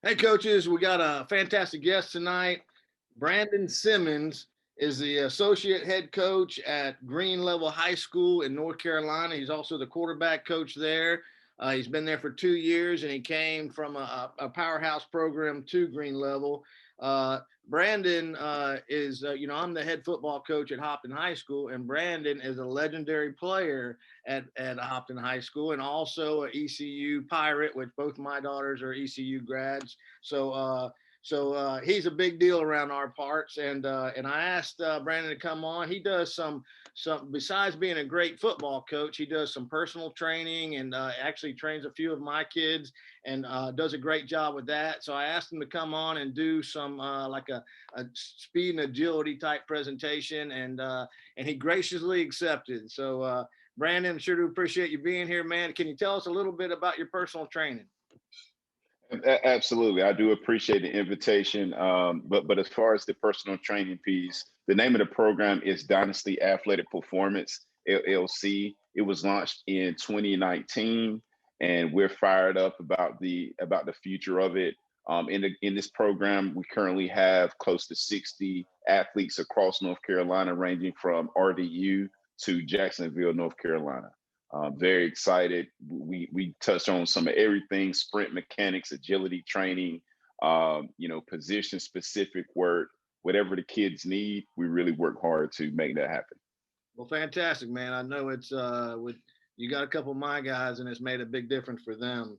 Hey, coaches, we got a fantastic guest tonight. Brandon Simmons is the associate head coach at Green Level High School in North Carolina. He's also the quarterback coach there. He's been there for 2 years, and he came from a powerhouse program to Green Level. Brandon I'm the head football coach at Hopton High School, and Brandon is a legendary player at Hopton High School, and also an ECU Pirate, which both my daughters are ECU grads. So he's a big deal around our parts, and I asked Brandon to come on. He does some besides being a great football coach, he does some personal training and actually trains a few of my kids and does a great job with that. So I asked him to come on and do some like a speed and agility type presentation, and he graciously accepted. So Brandon, sure do appreciate you being here, man. Can you tell us a little bit about your personal training? Absolutely, I do appreciate the invitation. But as far as the personal training piece, the name of the program is Dynasty Athletic Performance LLC. It was launched in 2019, and we're fired up about the future of it. In this program, we currently have close to 60 athletes across North Carolina, ranging from RDU to Jacksonville, North Carolina. Very excited. We touched on some of everything: sprint mechanics, agility training, position specific work, whatever the kids need. We really work hard to make that happen. Well, fantastic, man. I know it's with you got a couple of my guys, and it's made a big difference for them.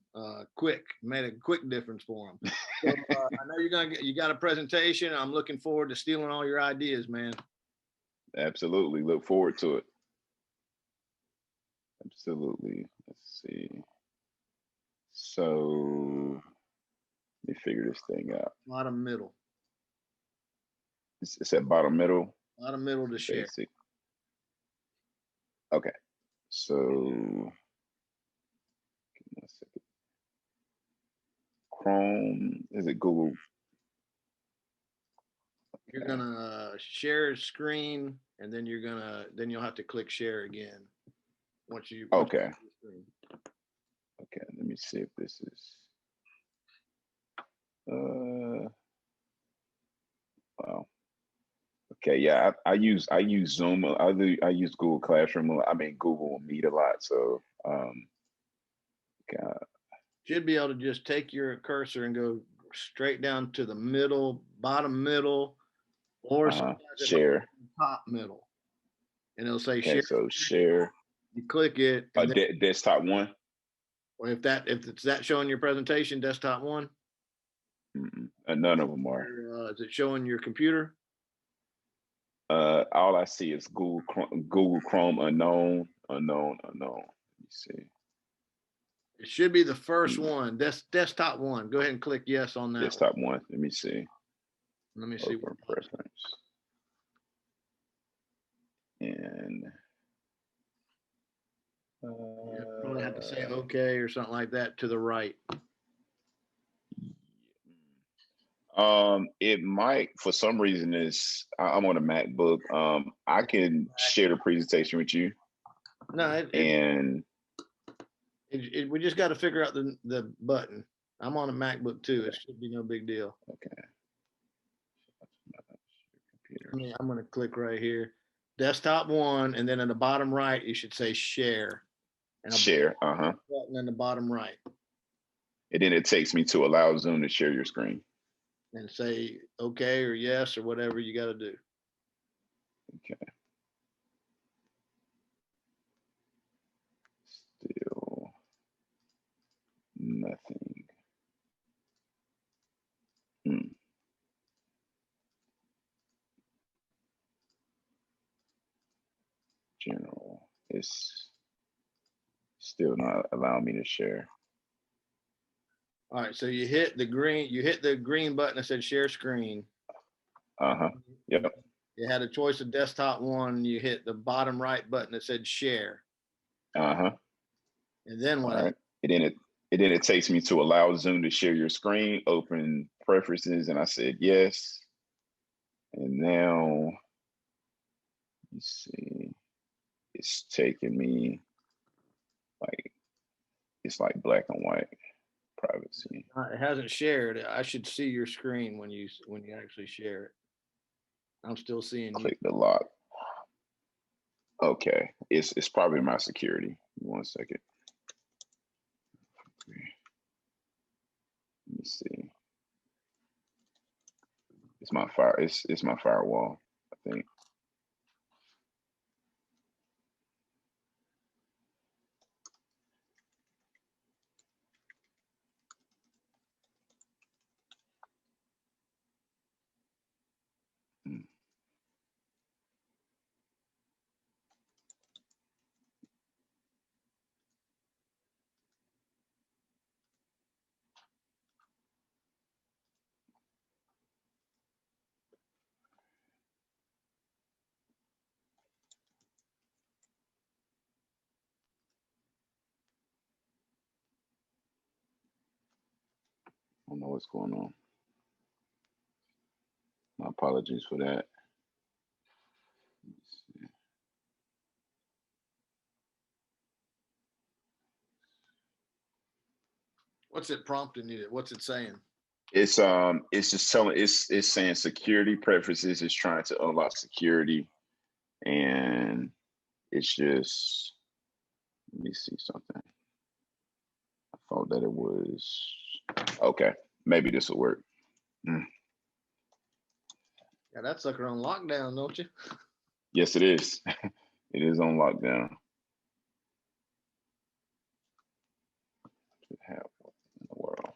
Made a quick difference for them. So I know you got a presentation. I'm looking forward to stealing all your ideas, man. Absolutely, look forward to it. Absolutely. Let's see. So let me figure this thing out. Bottom middle, It's at bottom middle, bottom middle to share. basic. Okay. So give me 1 second. Chrome, is it Google? You're gonna share screen, and then you'll have to click share again once Okay. you screen. Okay. Let me see if this is. Uh. Wow. Okay. Yeah. I use Zoom. I use Google Classroom. I mean Google Meet a lot. So okay. Should be able to just take your cursor and go straight down to the middle, bottom middle, or sometimes it might Share. be top middle, and it'll say Okay. share. So share. You click it, and then Desktop one. or if it's that showing your presentation, desktop one, None of them are. is it showing your computer? All I see is Google Chrome unknown. Let me see. It should be the first Hmm, one. That's desktop one. Go ahead and click yes on that one. Desktop one. Let me see. Let me see what Open preference. And you probably have to say uh, okay or something like that to the right. it might for some reason is I'm on a MacBook. I can share the presentation with you, No, and we just got to figure out the button. I'm on a MacBook too. It okay, should be no big deal. okay, computers, I'm going to click right here, desktop one, and then in the bottom right, you should say share, and a share. button in the bottom right, And then it takes me to allow Zoom to share your screen. and say okay or yes or whatever you got to do. Okay, still nothing. Hmm. General. It's still not allowing me to share. All right, so you hit the green button that said share screen. Yep. You had a choice of desktop one. You hit the bottom right button that said share, Uh huh. and then All what else? right. And then it takes me to allow Zoom to share your screen, open preferences, and I said yes. And now you see, it's taking me like it's like black and white privacy. It hasn't shared. I should see your screen when you actually share it. I'm still seeing you. Click the lock. Okay, it's probably my security. 1 second. Let me see. It's my it's my firewall, I think. Hmm. I don't know what's going on. My apologies for that. What's it prompting you? What's it saying? It's just telling it's saying security preferences is trying to unlock security, and it's just, let me see something. I thought that it was okay. Maybe this will work. Yeah, that sucker on lockdown, don't you? Yes, it is. It is on lockdown. Have what in the world?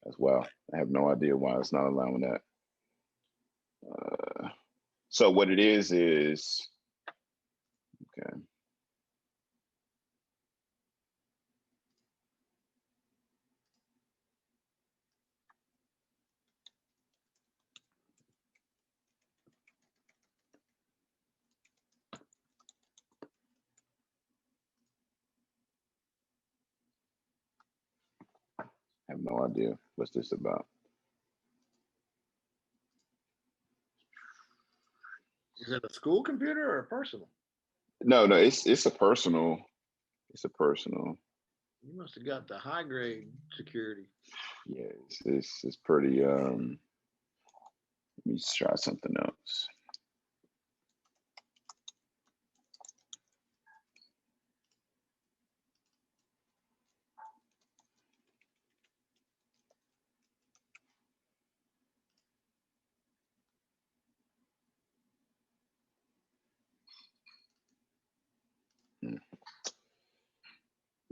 As well. I have no idea why it's not allowing that. So what it is okay. I have no idea what's this about. Is it a school computer or a personal? No, it's a personal. It's a personal. You must have got the high grade security. Yeah, it's pretty. Let me try something else.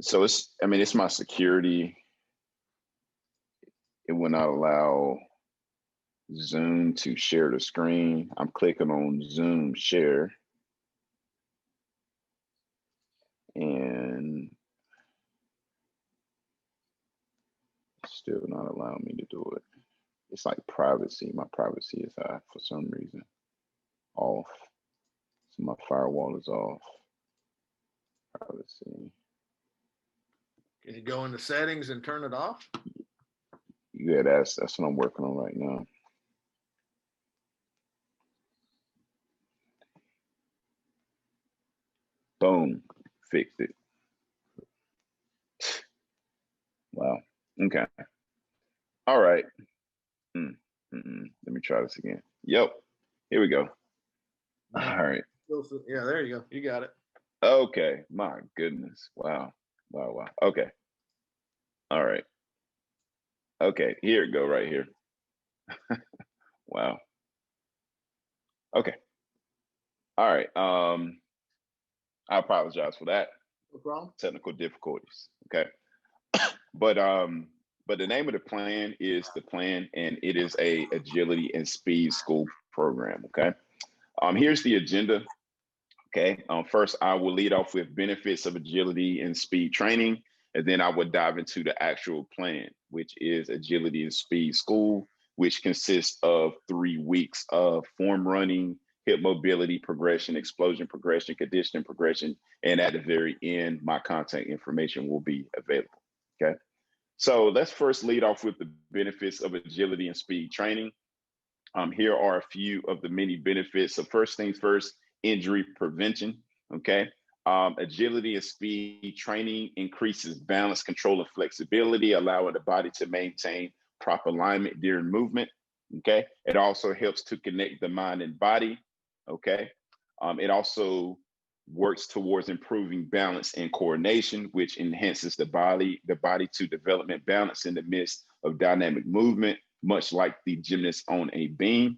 So I mean, it's my security. It will not allow Zoom to share the screen. I'm clicking on Zoom share, and still not allowing me to do it. It's like privacy. My privacy is for some reason off. So my firewall is off. Privacy. Can you go into settings and turn it off? Yeah, that's what I'm working on right now. Boom, fixed it. Wow. Okay. All right. Let me try this again. Yep. Here we go. All right. Yeah, there you go. You got it. Okay. My goodness. Wow. Wow. Wow. Okay. All right. Okay. Here it go right here. Wow. Okay. All right. I apologize for that. No problem. Technical difficulties. Okay. But the name of the plan is the plan, and it is a agility and speed school program. Okay. Here's the agenda. Okay. First, I will lead off with benefits of agility and speed training, and then I will dive into the actual plan, which is agility and speed school, which consists of 3 weeks of form running, hip mobility progression, explosion progression, conditioning progression, and at the very end, my contact information will be available. Okay. So let's first lead off with the benefits of agility and speed training. Here are a few of the many benefits. So first things first, injury prevention, okay? Agility and speed training increases balance, control, and flexibility, allowing the body to maintain proper alignment during movement, okay? It also helps to connect the mind and body, okay? It also works towards improving balance and coordination, which enhances the body to development balance in the midst of dynamic movement, much like the gymnast on a beam.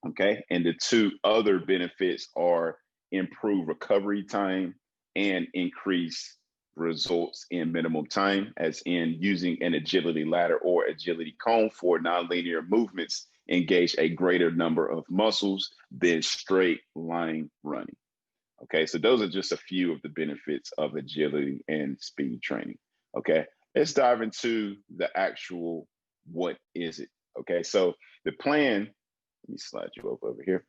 Okay. And the two other benefits are improve recovery time and increase results in minimum time, as in using an agility ladder or agility cone for nonlinear movements engage a greater number of muscles than straight line running. Okay, so those are just a few of the benefits of agility and speed training. Okay, let's dive into the actual what is it. Okay, so the plan, let me slide you over here.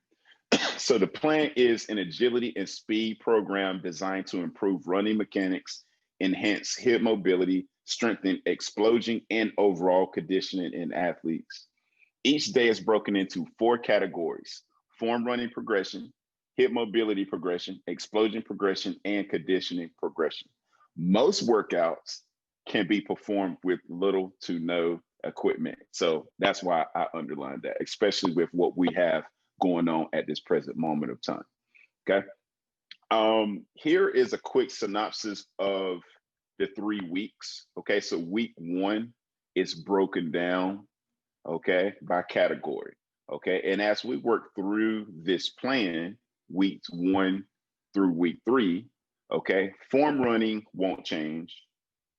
So the plan is an agility and speed program designed to improve running mechanics, enhance hip mobility, strengthen explosion, and overall conditioning in athletes. Each day is broken into 4 categories: form running progression, hip mobility progression, explosion progression, and conditioning progression. Most workouts can be performed with little to no equipment. So that's why I underlined that, especially with what we have going on at this present moment of time. Okay. Here is a quick synopsis of the 3 weeks. Okay. So week 1 is broken down, okay, by category. Okay. And as we work through this plan, weeks 1 through week 3, okay, form running won't change,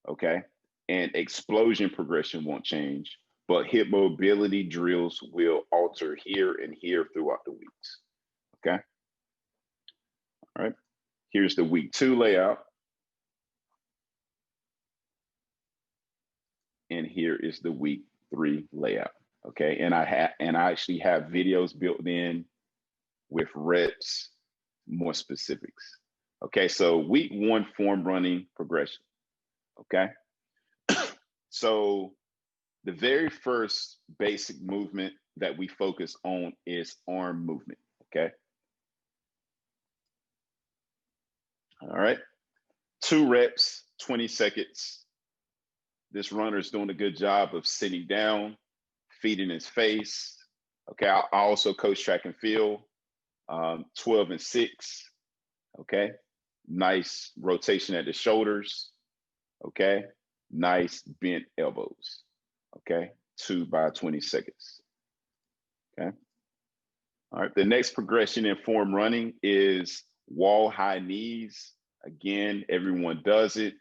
okay, and explosion progression won't change, but hip mobility drills will alter here and here throughout the weeks, okay? All right, here's the week 2 layout. And here is the week 3 layout, okay? And I actually have videos built in with reps, more specifics. Okay, so week 1 form running progression. Okay, so the very first basic movement that we focus on is arm movement. Okay, all right, 2 reps, 20 seconds. This runner is doing a good job of sitting down, feet in his face. Okay, I also coach track and field, 12 and 6. Okay, nice rotation at the shoulders. Okay, nice bent elbows. Okay, 2 by 20 seconds. Okay, all right. The next progression in form running is wall high knees. Again, everyone does it,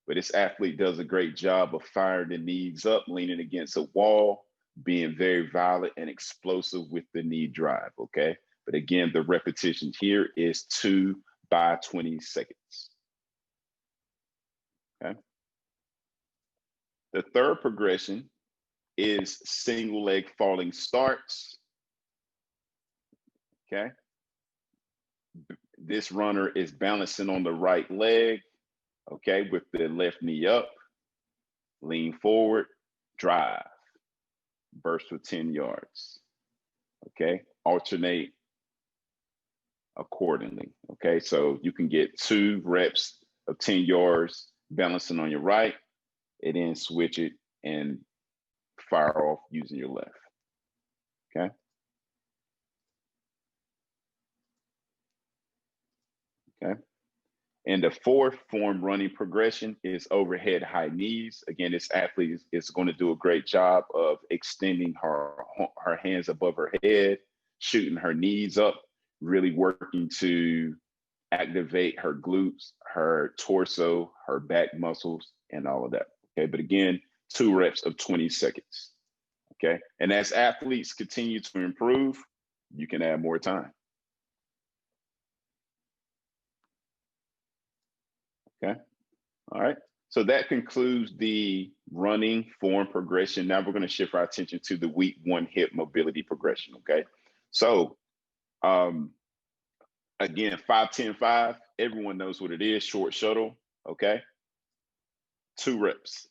but this athlete does a great job of firing the knees up, leaning against a wall, being very violent and explosive with the knee drive. Okay, but again, the repetition here is 2 by 20 seconds. Okay. The third progression is single leg falling starts. Okay. This runner is balancing on the right leg, okay, with the left knee up, lean forward, drive, burst for 10 yards. Okay. Alternate accordingly. Okay. So you can get 2 reps of 10 yards balancing on your right, and then switch it and fire off using your left. Okay. Okay. And the fourth form running progression is overhead high knees. Again, this athlete is going to do a great job of extending her hands above her head, shooting her knees up, really working to activate her glutes, her torso, her back muscles, and all of that. Okay. But again, 2 reps of 20 seconds. Okay. And as athletes continue to improve, you can add more time. Okay. All right. So that concludes the running form progression. Now we're going to shift our attention to the week 1 hip mobility progression. Okay. So again, 5-10-5, everyone knows what it is, short shuttle. Okay. 2 reps.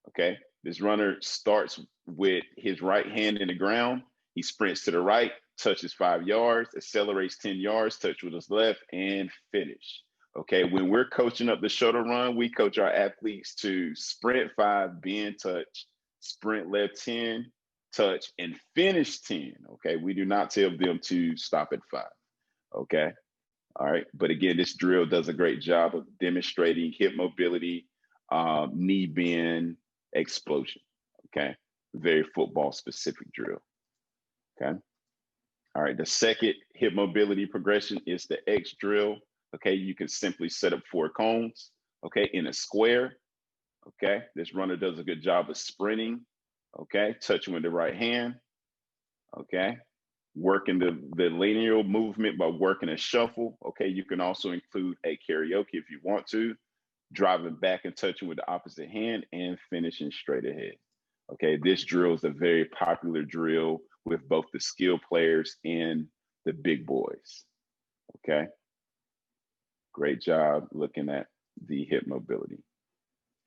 Okay. This runner starts with his right hand in the ground. He sprints to the right, touches 5 yards, accelerates 10 yards, touch with his left, and finish. Okay, when we're coaching up the shuttle run, we coach our athletes to sprint 5, bend touch, sprint left 10, touch, and finish 10. Okay, we do not tell them to stop at 5. Okay, all right. But again, this drill does a great job of demonstrating hip mobility, knee bend, explosion. Okay, very football specific drill. Okay. All right. The second hip mobility progression is the X drill. Okay. You can simply set up 4 cones, okay, in a square. Okay. This runner does a good job of sprinting. Okay. Touching with the right hand. Okay. Working the linear movement by working a shuffle. Okay. You can also include a karaoke if you want to. Driving back and touching with the opposite hand and finishing straight ahead. Okay. This drill is a very popular drill with both the skill players and the big boys. Okay. Great job looking at the hip mobility.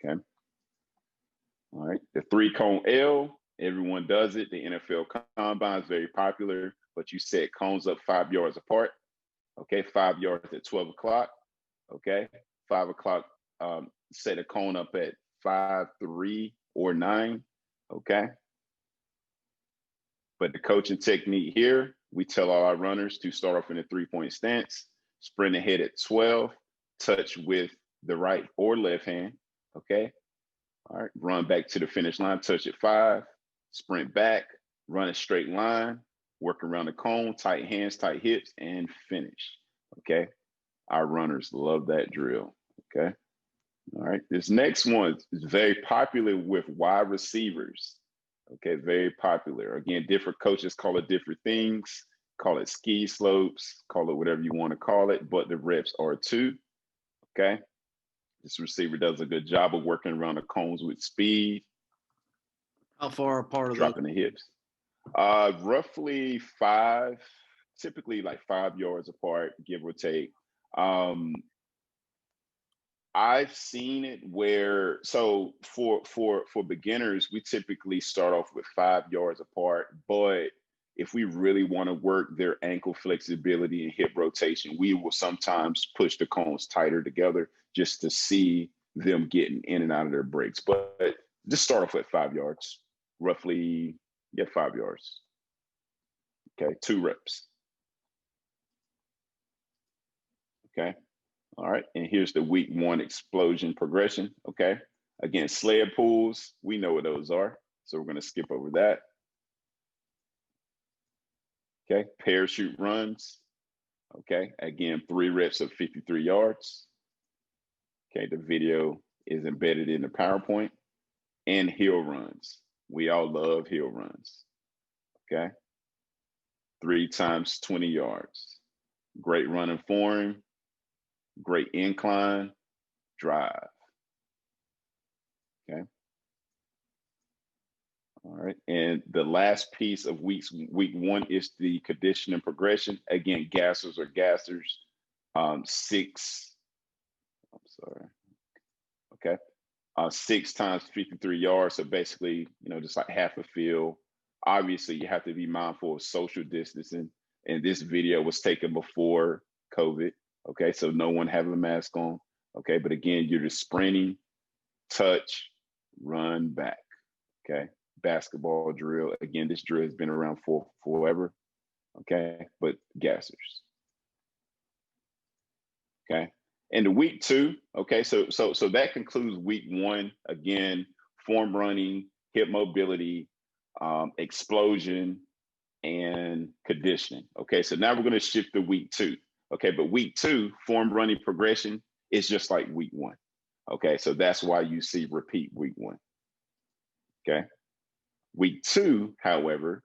Okay. All right. The 3-cone L, everyone does it. The NFL combine is very popular, but you set cones up 5 yards apart. Okay. 5 yards at 12 o'clock. Okay. 5 o'clock, set a cone up at 5, 3, or 9. Okay. But the coaching technique here, we tell all our runners to start off in a 3-point stance, sprint ahead at 12, touch with the right or left hand. Okay. All right. Run back to the finish line, touch at 5, sprint back, run a straight line, work around the cone, tight hands, tight hips, and finish. Okay. Our runners love that drill. Okay. All right. This next one is very popular with wide receivers. Okay, very popular. Again, different coaches call it different things. Call it ski slopes, call it whatever you want to call it, but the reps are 2. Okay. This receiver does a good job of working around the cones with speed. How far apart are dropping the hips? Roughly 5, typically like 5 yards apart, give or take. I've seen it where, so for beginners, we typically start off with 5 yards apart, but if we really want to work their ankle flexibility and hip rotation, we will sometimes push the cones tighter together just to see them getting in and out of their breaks. But just start off with 5 yards, roughly, 5 yards. Okay, 2 reps. Okay. All right, and here's the week 1 explosion progression, okay? Again, sled pulls, we know what those are, so we're gonna skip over that. Okay, parachute runs, okay? Again, 3 reps of 53 yards. Okay, the video is embedded in the PowerPoint. And hill runs, we all love hill runs, okay? 3 times 20 yards. Great running form. Great incline, drive. Okay. All right. And the last piece of week 1 is the conditioning progression. Again, gassers or gassers. 6. I'm sorry. Okay. 6 times 53 yards. So basically, just like half a field. Obviously, you have to be mindful of social distancing. And this video was taken before COVID. Okay, so no one have a mask on. Okay, but again, you're just sprinting, touch, run back. Okay, basketball drill. Again, this drill has been around for forever. Okay, but gassers. Okay, and the week 2. Okay, so that concludes week 1. Again, form running, hip mobility, explosion, and conditioning. Okay, so now we're going to shift to week 2. Okay, but week 2, form running progression is just like week 1. Okay, so that's why you see repeat week 1. Okay, week 2, however,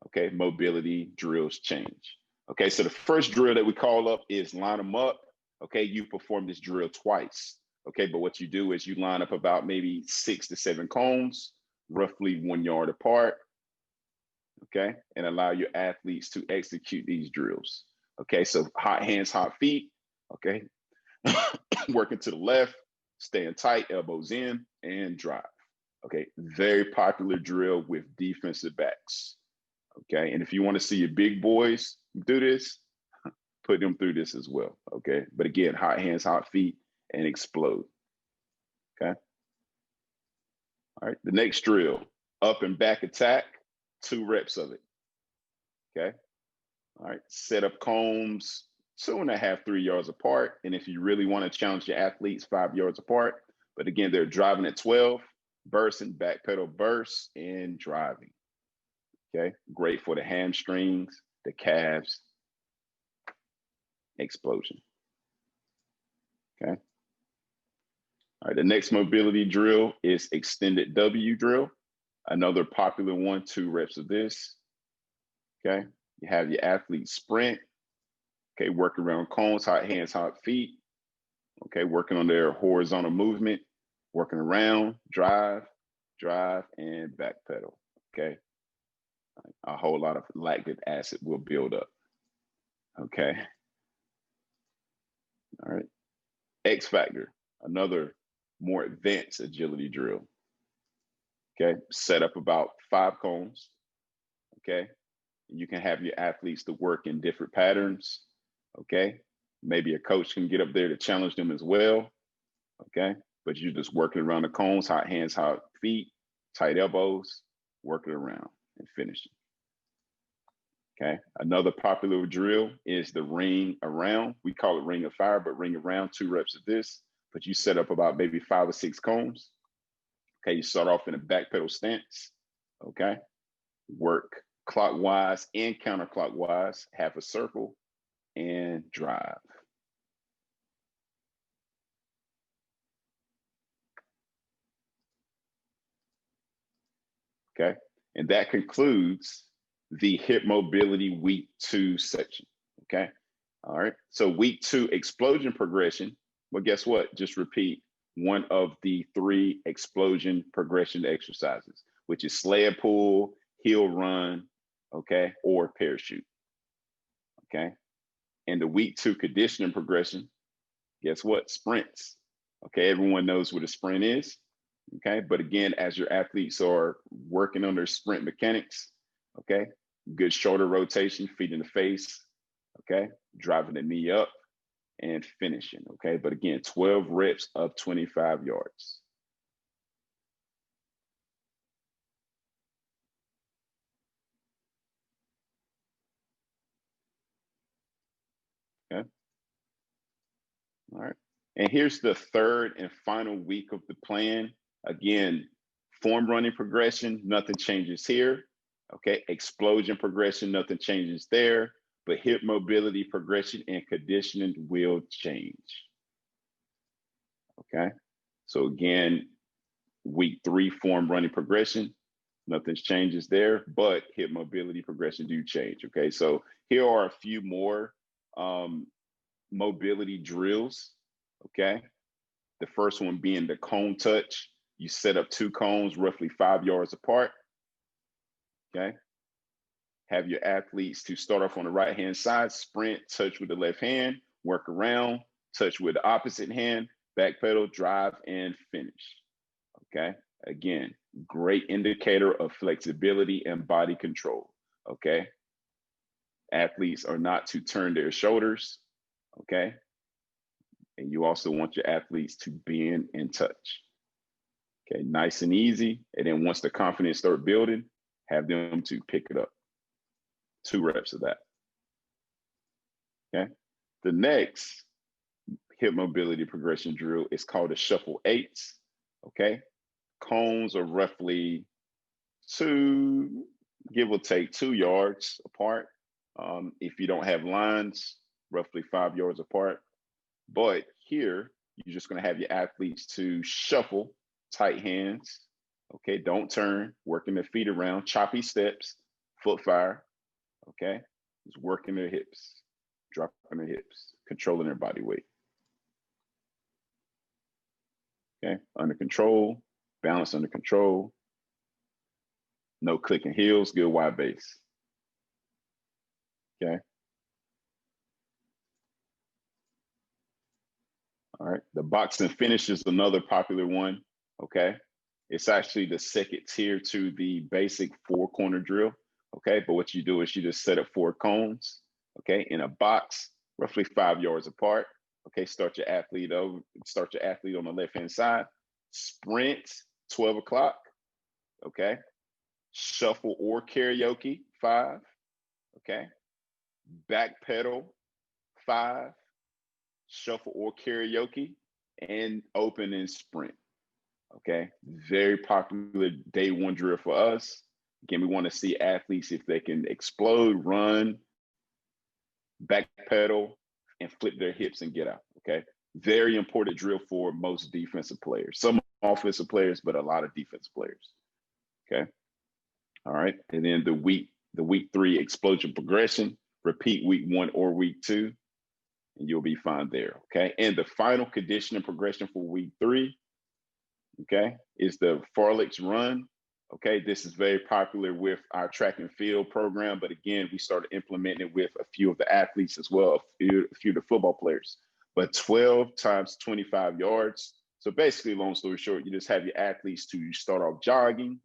okay, mobility drills change. Okay, so the first drill that we call up is line them up. Okay, you perform this drill twice. Okay, but what you do is you line up about maybe 6 to 7 cones, roughly 1 yard apart. Okay, and allow your athletes to execute these drills. Okay, so hot hands, hot feet. Okay, working to the left, staying tight, elbows in, and drive. Okay, very popular drill with defensive backs. Okay. And if you want to see your big boys do this, put them through this as well. Okay. But again, hot hands, hot feet, and explode. Okay. All right. The next drill, up and back attack, 2 reps of it. Okay. All right. Set up combs 2.5, 3 yards apart. And if you really want to challenge your athletes, 5 yards apart. But again, they're driving at 12, bursting, back pedal burst, and driving. Okay. Great for the hamstrings, the calves, explosion. Okay. All right. The next mobility drill is extended W drill. Another popular one, 2 reps of this. Okay. You have your athlete sprint. Okay. Work around cones, hot hands, hot feet. Okay. Working on their horizontal movement, working around, drive, and back pedal. Okay. A whole lot of lactic acid will build up. Okay. All right. X factor, another more advanced agility drill. Okay. Set up about 5 cones. Okay. You can have your athletes to work in different patterns. Okay. Maybe a coach can get up there to challenge them as well. Okay. But you're just working around the cones, hot hands, hot feet, tight elbows, working around and finishing. Okay. Another popular drill is the ring around. We call it ring of fire, but ring around, 2 reps of this. But you set up about maybe 5 or 6 cones. Okay. You start off in a back pedal stance. Okay. Work clockwise and counterclockwise, half a circle, and drive. Okay. And that concludes the hip mobility week 2 section. Okay. All right. So week 2 explosion progression. Well, guess what? Just repeat one of the 3 explosion progression exercises, which is sled pull, heel run, okay, or parachute. Okay. And the week 2 conditioning progression, guess what? Sprints. Okay. Everyone knows what a sprint is. Okay. But again, as your athletes are working on their sprint mechanics, okay, good shoulder rotation, feet in the face, okay, driving the knee up and finishing. Okay. But again, 12 reps of 25 yards. Okay. All right. And here's the 3rd and final week of the plan. Again, form running progression, nothing changes here. Okay. Explosion progression, nothing changes there. But hip mobility progression and conditioning will change. Okay. So again, week 3 form running progression, nothing changes there, but hip mobility progression do change. Okay. So here are a few more mobility drills. Okay. The first one being the cone touch. You set up 2 cones roughly 5 yards apart. Okay. Have your athletes to start off on the right hand side, sprint, touch with the left hand, work around, touch with the opposite hand, back pedal, drive, and finish. Okay. Again, great indicator of flexibility and body control. Okay. Athletes are not to turn their shoulders. Okay. And you also want your athletes to bend and touch. Okay. Nice and easy. And then once the confidence start building, have them to pick it up. 2 reps of that. Okay. The next hip mobility progression drill is called a shuffle 8s. Okay. Cones are roughly 2, give or take 2 yards apart. If you don't have lines, roughly 5 yards apart. But here, you're just going to have your athletes to shuffle, tight hands. Okay. Don't turn, working their feet around, choppy steps, foot fire. Okay. Just working their hips, dropping their hips, controlling their body weight. Okay. Under control, balance under control. No clicking heels, good wide base. Okay. All right. The box and finish is another popular one. Okay. It's actually the second tier to the basic 4-corner drill, Okay, but what you do is you just set up 4 cones, okay, in a box, roughly 5 yards apart. Okay, start your athlete on the left-hand side. Sprint, 12 o'clock. Okay. Shuffle or karaoke, 5. Okay. Back pedal, 5. Shuffle or karaoke, and open and sprint. Okay. Very popular day one drill for us. Again, we want to see athletes if they can explode, run, back pedal, and flip their hips and get out. Okay. Very important drill for most defensive players. Some offensive players, but a lot of defensive players. Okay. All right. And then the week 3 explosion progression, repeat week 1 or week 2, and you'll be fine there. Okay. And the final conditioning progression for week 3, okay, is the Farlex run. Okay. This is very popular with our track and field program. But again, we started implementing it with a few of the athletes as well, a few of the football players. But 12 times 25 yards. So basically, long story short, you just have your athletes to start off jogging.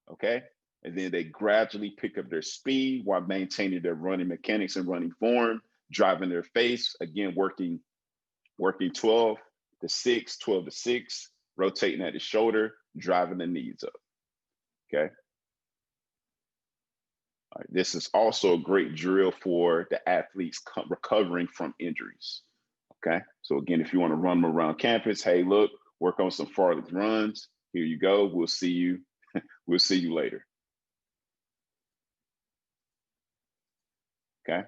Okay. And then they gradually pick up their speed while maintaining their running mechanics and running form, driving their face, again, working 12 to 6, 12 to 6, rotating at the shoulder, driving the knees up. Okay. All right. This is also a great drill for the athletes recovering from injuries. Okay. So again, if you want to run them around campus, hey, look, work on some Farlex runs. Here you go. We'll see you. We'll see you later. Okay.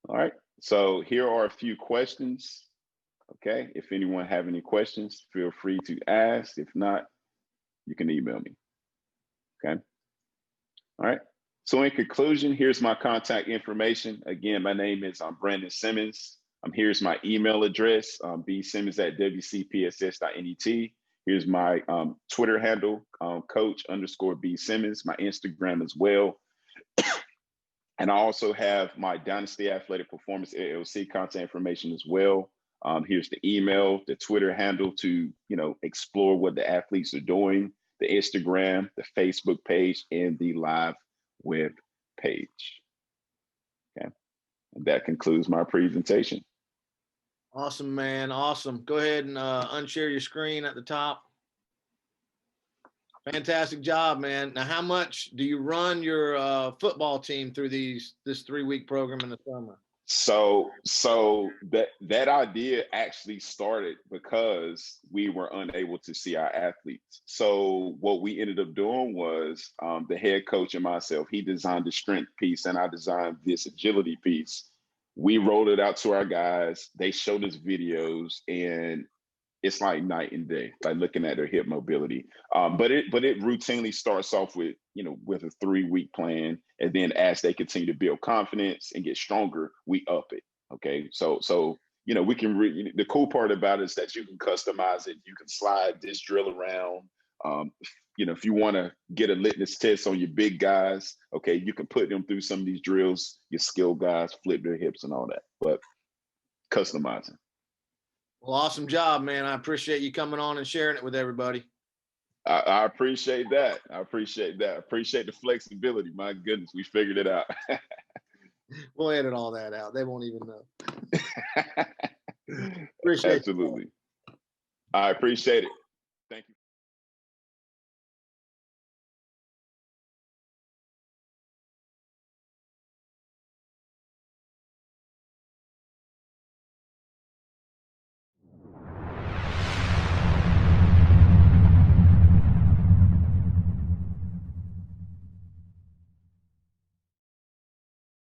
All right. So here are a few questions. Okay. If anyone have any questions, feel free to ask. If not, you can email me. Okay. All right. So in conclusion, here's my contact information. Again, my name is Brandon Simmons. Here's my email address, bsimmons@wcpss.net. Here's my Twitter handle, coach_B Simmons, my Instagram as well. And I also have my Dynasty Athletic Performance LLC contact information as well. Here's the email, the Twitter handle to, explore what the athletes are doing, the Instagram, the Facebook page, and the live web page. Okay. And that concludes my presentation. Awesome, man. Awesome. Go ahead and unshare your screen at the top. Fantastic job, man. Now, how much do you run your football team through this 3-week program in the summer? So that idea actually started because we were unable to see our athletes. So what we ended up doing was the head coach and myself, he designed the strength piece and I designed this agility piece. We rolled it out to our guys. They showed us videos and it's like night and day, like looking at their hip mobility. But it routinely starts off with, with a 3-week plan. And then as they continue to build confidence and get stronger, we up it. Okay. So, we can, the cool part about it is that you can customize it. You can slide this drill around. If you want to get a litmus test on your big guys, okay, you can put them through some of these drills, your skill guys, flip their hips and all that, but customizing. Well, awesome job, man. I appreciate you coming on and sharing it with everybody. I appreciate that. I appreciate the flexibility. My goodness, we figured it out. We'll edit all that out. They won't even know. Appreciate Absolutely. I appreciate it.